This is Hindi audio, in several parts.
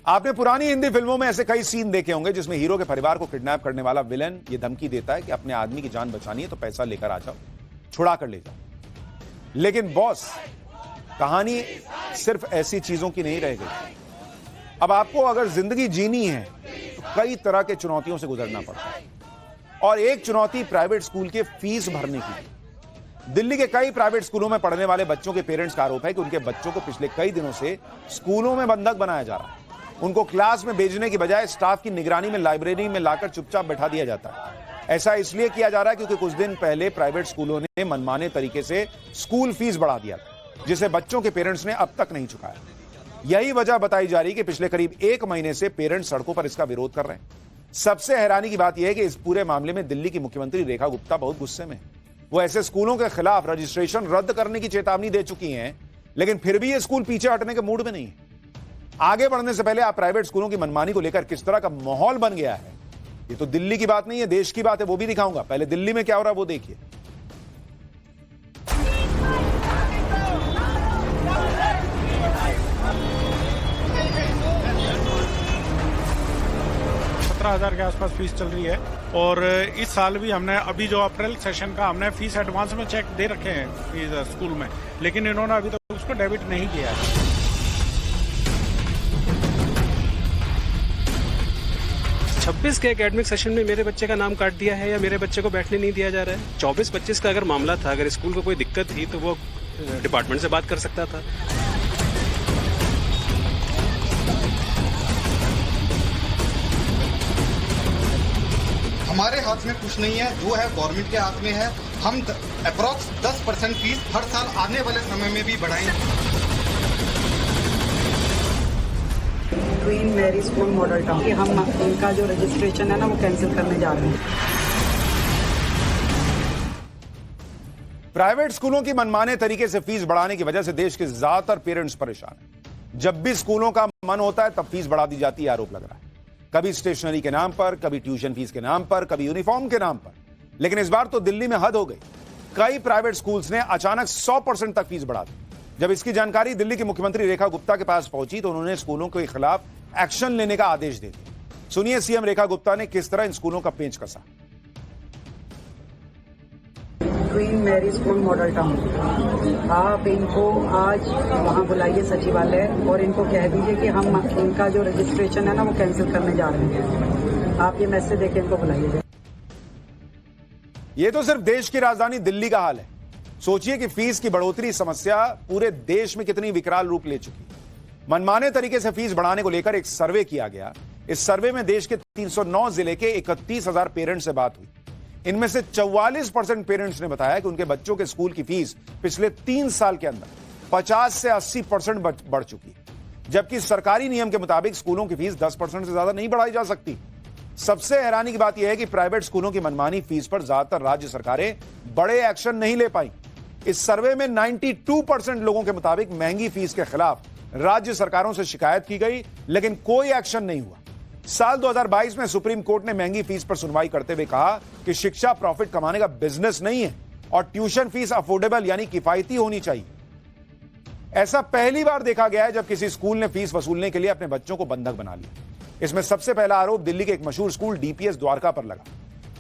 आपने पुरानी हिंदी फिल्मों में ऐसे कई सीन देखे होंगे जिसमें हीरो के परिवार को किडनैप करने वाला विलेन ये धमकी देता है कि अपने आदमी की जान बचानी है तो पैसा लेकर आ जाओ, छुड़ा कर ले जाओ। लेकिन बॉस, कहानी सिर्फ ऐसी चीजों की नहीं रह गई। अब आपको अगर जिंदगी जीनी है तो कई तरह के चुनौतियों से गुजरना पड़ता है, और एक चुनौती प्राइवेट स्कूल के फीस भरने की। दिल्ली के कई प्राइवेट स्कूलों में पढ़ने वाले बच्चों के पेरेंट्स का आरोप है कि उनके बच्चों को पिछले कई दिनों से स्कूलों में बंधक बनाया जा रहा है। उनको क्लास में भेजने की बजाय स्टाफ की निगरानी में लाइब्रेरी में लाकर चुपचाप बैठा दिया जाता है। ऐसा इसलिए किया जा रहा है क्योंकि कुछ दिन पहले प्राइवेट स्कूलों ने मनमाने तरीके से स्कूल फीस बढ़ा दिया था, जिसे बच्चों के पेरेंट्स ने अब तक नहीं चुकाया। यही वजह बताई जा रही कि पिछले करीब 1 महीने से पेरेंट्स सड़कों पर इसका विरोध कर रहे हैं। सबसे हैरानी की बात यह है कि इस पूरे मामले में दिल्ली की मुख्यमंत्री रेखा गुप्ता बहुत गुस्से में। वो ऐसे स्कूलों के खिलाफ रजिस्ट्रेशन रद्द करने की चेतावनी दे चुकी हैं, लेकिन फिर भी ये स्कूल पीछे हटने के मूड में नहीं है। आगे बढ़ने से पहले आप प्राइवेट स्कूलों की मनमानी को लेकर किस तरह का माहौल बन गया है, ये तो दिल्ली की बात नहीं है, देश की बात है, वो भी दिखाऊंगा। पहले दिल्ली में क्या हो रहा है वो देखिए। के आसपास फीस चल रही है, और इस साल भी हमने अभी जो अप्रैल सेशन का हमने फीस एडवांस में चेक दे रखे हैं फीस स्कूल में, लेकिन इन्होंने अभी तक उसको डेबिट नहीं किया है। 26 के एकेडमिक सेशन में मेरे बच्चे का नाम काट दिया है या मेरे बच्चे को बैठने नहीं दिया जा रहा है। 24-25 का अगर मामला था, अगर स्कूल को कोई दिक्कत थी तो वो डिपार्टमेंट से बात कर सकता था। हमारे हाथ में कुछ नहीं है, जो है गवर्नमेंट के हाथ में है। हम अप्रॉक्स 10% फीस हर साल आने वाले समय में भी बढ़ाएंगे। Queen Mary School Model Town कि हम इनका जो रजिस्ट्रेशन है ना वो कैंसिल करने जा रहे हैं। प्राइवेट स्कूलों की मनमाने तरीके से फीस बढ़ाने की वजह से देश के ज्यादातर पेरेंट्स परेशान हैं। जब भी स्कूलों का मन होता है तब फीस बढ़ा दी जाती है, आरोप लग रहा है। कभी स्टेशनरी के नाम पर, कभी ट्यूशन फीस के नाम पर, कभी यूनिफॉर्म के नाम पर। लेकिन इस बार तो दिल्ली में हद हो गई। कई प्राइवेट स्कूल्स ने अचानक 100% तक फीस बढ़ा दी। जब इसकी जानकारी दिल्ली की मुख्यमंत्री रेखा गुप्ता के पास पहुंची तो उन्होंने स्कूलों के खिलाफ एक्शन लेने का आदेश दे दिया। सुनिए सीएम रेखा गुप्ता ने किस तरह इन स्कूलों का पेंच कसा। Queen Mary School Model Town, आप इनको आज वहां बुलाइए सचिवालय और इनको कह दीजिए कि हम इनका जो रजिस्ट्रेशन है ना वो कैंसिल करने जा रहे हैं। आप ये मैसेज देके इनको बुलाइए। ये तो सिर्फ देश की राजधानी दिल्ली का हाल है। सोचिए कि फीस की बढ़ोतरी समस्या पूरे देश में कितनी विकराल रूप ले चुकी है। मनमाने तरीके से फीस बढ़ाने को लेकर एक सर्वे किया गया। इस सर्वे में देश के 309 जिले के 31,000 पेरेंट्स से बात हुई। इनमें से 44% पेरेंट्स ने बताया कि उनके बच्चों के स्कूल की फीस पिछले 3 साल के अंदर 50 से 80% बढ़ चुकी है, जबकि सरकारी नियम के मुताबिक स्कूलों की फीस 10% से ज्यादा नहीं बढ़ाई जा सकती। सबसे हैरानी की बात यह है कि प्राइवेट स्कूलों की मनमानी फीस पर ज्यादातर राज्य सरकारें बड़े एक्शन नहीं ले पाई। इस सर्वे में 92% लोगों के मुताबिक महंगी फीस के खिलाफ राज्य सरकारों से शिकायत की गई, लेकिन कोई एक्शन नहीं हुआ। साल 2022 में सुप्रीम कोर्ट ने महंगी फीस पर सुनवाई करते हुए कहा कि शिक्षा प्रॉफिट कमाने का बिजनेस नहीं है और ट्यूशन फीस अफोर्डेबल यानी किफायती होनी चाहिए। ऐसा पहली बार देखा गया है जब किसी स्कूल ने फीस वसूलने के लिए अपने बच्चों को बंधक बना लिया। इसमें सबसे पहला आरोप दिल्ली के एक मशहूर स्कूल डीपीएस द्वारका पर लगा।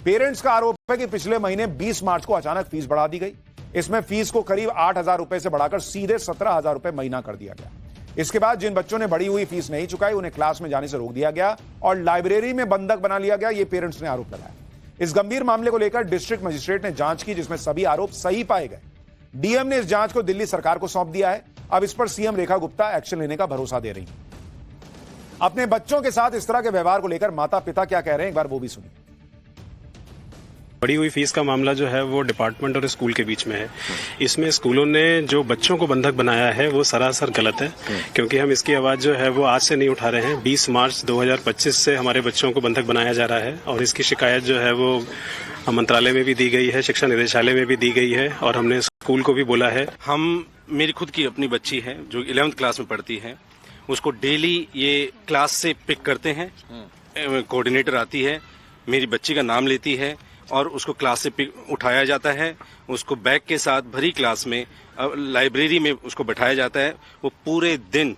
पेरेंट्स का आरोप है कि पिछले महीने 20 मार्च को अचानक फीस बढ़ा दी गई। इसमें फीस को करीब 8,000 रुपए से बढ़ाकर सीधे 17,000 रुपए महीना कर दिया गया। इसके बाद जिन बच्चों ने बढ़ी हुई फीस नहीं चुकाई उन्हें क्लास में जाने से रोक दिया गया और लाइब्रेरी में बंधक बना लिया गया। ये पेरेंट्स ने आरोप लगाया। इस गंभीर मामले को लेकर डिस्ट्रिक्ट मजिस्ट्रेट ने जांच की, जिसमें सभी आरोप सही पाए गए। डीएम ने इस जांच को दिल्ली सरकार को सौंप दिया है। अब इस पर सीएम रेखा गुप्ता एक्शन लेने का भरोसा दे रही हैं। अपने बच्चों के साथ इस तरह के व्यवहार को लेकर माता पिता क्या कह रहे हैं, एक बार वो भी सुनिए। बढ़ी हुई फीस का मामला जो है वो डिपार्टमेंट और स्कूल के बीच में है। इसमें स्कूलों ने जो बच्चों को बंधक बनाया है वो सरासर गलत है, क्योंकि हम इसकी आवाज जो है वो आज से नहीं उठा रहे हैं। 20 मार्च 2025 से हमारे बच्चों को बंधक बनाया जा रहा है और इसकी शिकायत जो है वो मंत्रालय में भी दी गई है, शिक्षा निदेशालय में भी दी गई है और हमने स्कूल को भी बोला है। मेरी खुद की अपनी बच्ची है जो 11th क्लास में पढ़ती है, उसको डेली ये क्लास से पिक करते हैं। कोऑर्डिनेटर आती है, मेरी बच्ची का नाम लेती है और उसको क्लास से उठाया जाता है। उसको बैग के साथ भरी क्लास में लाइब्रेरी में उसको बैठाया जाता है। वो पूरे दिन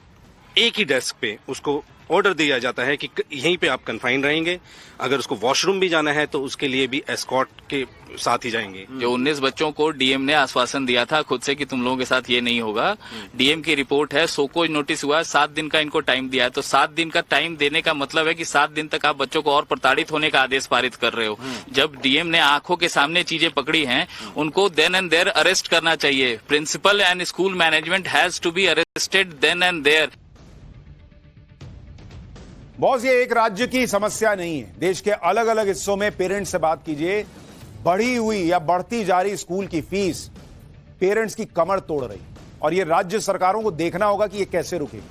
एक ही डेस्क पे उसको ऑर्डर दिया जाता है कि यहीं पे आप कन्फाइन रहेंगे। अगर उसको वॉशरूम भी जाना है तो उसके लिए भी एस्कॉर्ट के साथ ही जाएंगे। जो 19 बच्चों को डीएम ने आश्वासन दिया था खुद से कि तुम लोगों के साथ ये नहीं होगा, डीएम की रिपोर्ट है, सोकोज नोटिस हुआ, 7 दिन का इनको टाइम दिया है। तो 7 दिन का टाइम देने का मतलब है कि 7 दिन तक आप बच्चों को और प्रताड़ित होने का आदेश पारित कर रहे हो। जब डीएम ने आंखों के सामने चीजें पकड़ी हैं, उनको देन एंड देयर अरेस्ट करना चाहिए। Principal and school management has to be arrested then and there. Boss, ये एक राज्य की समस्या नहीं है। देश के अलग अलग हिस्सों में पेरेंट्स से बात कीजिए, बढ़ी हुई या बढ़ती जा रही स्कूल की फीस पेरेंट्स की कमर तोड़ रही, और ये राज्य सरकारों को देखना होगा कि ये कैसे रुकेगी।